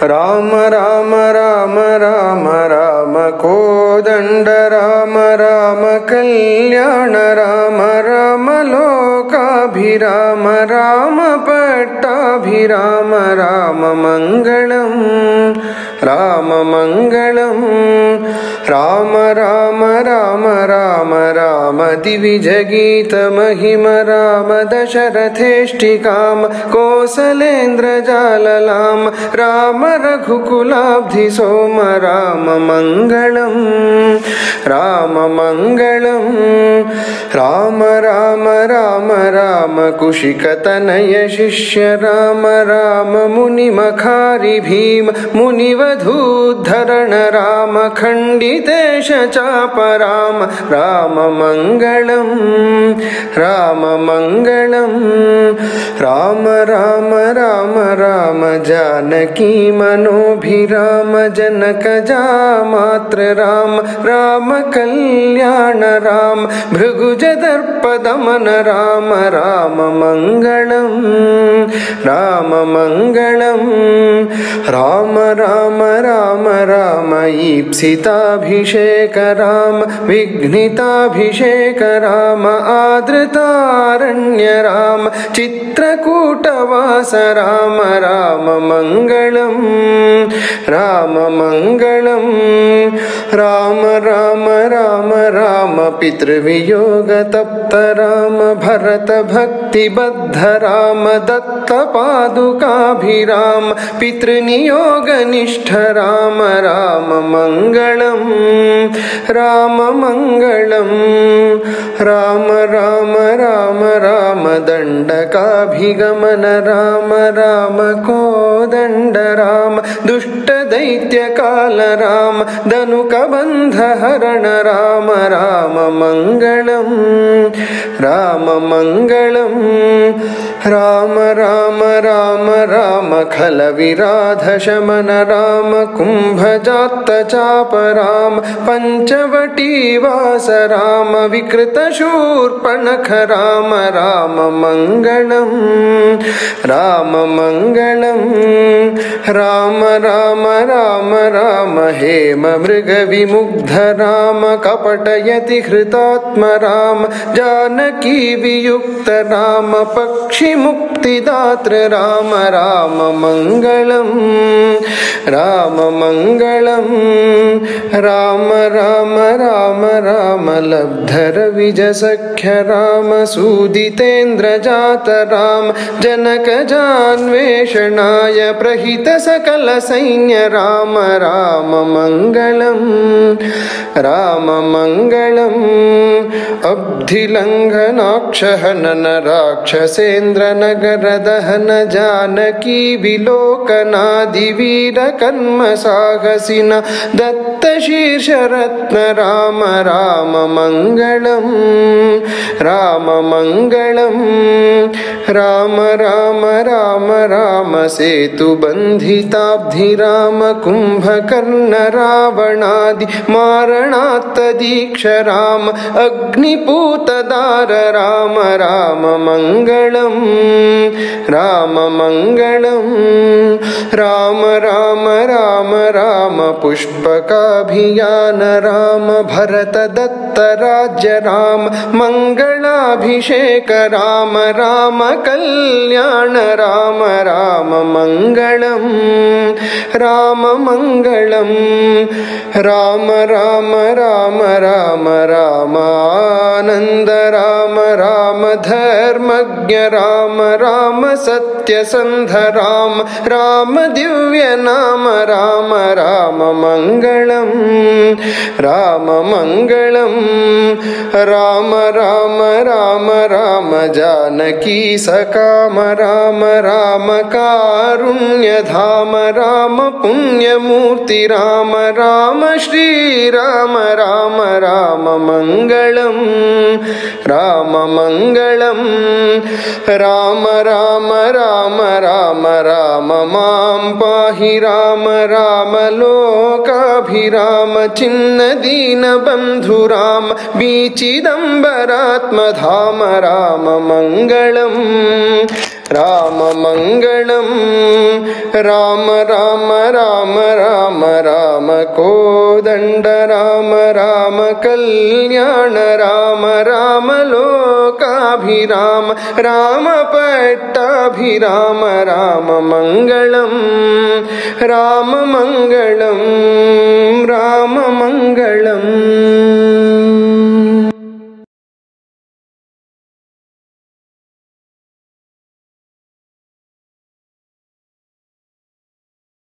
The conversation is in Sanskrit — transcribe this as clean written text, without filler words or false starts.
राम राम राम राम राम कोदंड राम राम कल्याण राम राम लोकाभिराम राम पट्टाभिराम राम मंगलम राम मंगलम राम राम राम राम राम दिविजगीत महिम राम दशरथेष्टिकाम कोसलेन्द्र जाललाम राम रघुकुलाब्धि सोम राम मंगलम राम मंगलम राम राम राम राम कुशिकतनय शिष्य राम राम मुनिमखारि भीम मुनिवधूद्धरण राम खंडितेश चाप राम राम मंगलम राम मंगलम राम राम राम राम जानकी मनोभिराम जनक जामात्र राम राम कल्याण राम भृगुजदर्पदमन राम राम मंगलम राम मंगलम राम राम राम राम ईप्सिताभिषेक राम विघ्निताभिषेक राम आदृतारण्य राम चित्रकूटवास राम राम मंगलम राम मंगलम राम राम राम राम पितृवियोग तप्त राम भरत भक्तिबद्ध राम दत्त पादुकाभिराम पितृनियोग निष्ठ राम राम मंगलम राम मंगलम राम राम राम राम दंडकाभिगमन राम राम कोदंड राम दुष्ट दैत्य काल राम धनुकबंध हरण राम राम मंगलम राम मंगलम राम राम राम राम खल विराध शमन राम कुंभजात चाप राम पंचवटी वास राम विकृत शूर्पणख राम राम मंगलम राम मंगलम राम राम राम राम हेम मृग विमुग्ध राम कपटयति हृतात्म राम जानकी वियुक्त राम पक्षि मुक्तिदात्र राम राम मंगलम राम मंगलम राम राम राम राम लब्धर विज सख्य राम सूदितेन्द्र जात राम जनक जान्वेषणाय प्रहित सकल सैन्य राम राम मंगलम राम मंगलम अब्धिलंघनाक्ष हनन राक्षसेन्द्र नगर दहन जानकी विलोकनादि वीर कर्म साहसिन दत्त शीर्ष रत्न राम राम मंगलम राम मंगलम राम राम राम राम सेतु बंधिताब्धि राम कुंभकर्ण रावणादि मारणात्त दीक्ष राम अग्निपूतदार राम राम मंगलम राम मंगलम राम राम राम राम पुष्पकाभियान राम भरत दत्त राज्य राम मंगलाभिषेक राम राम कल्याण राम राम मंगलम राम मंगलम राम राम राम राम राम आनंद राम राम धर्मज्ञ राम राम सत्यसंध राम राम दिव्य नाम राम राम मंगलम राम मंगलम राम राम राम राम जानकी सकाम राम राम कारुण्य धाम राम पुण्यमूर्ति राम राम श्री राम राम राम मंगलम राम मंगलम राम राम राम राम राम मां पाहि राम राम लोकाभिराम चिन्न दीन बंधु राम बीचिदंबरात्म धाम राम मंगलम రామమంగళం రామ రామ రామ రామ రామ కోదండ రామ రామ కళ్యాణ రామ రామ లోకాభిరామ రామ పట్టాభిరామ రామమంగళం రామమంగళం రామమంగళం.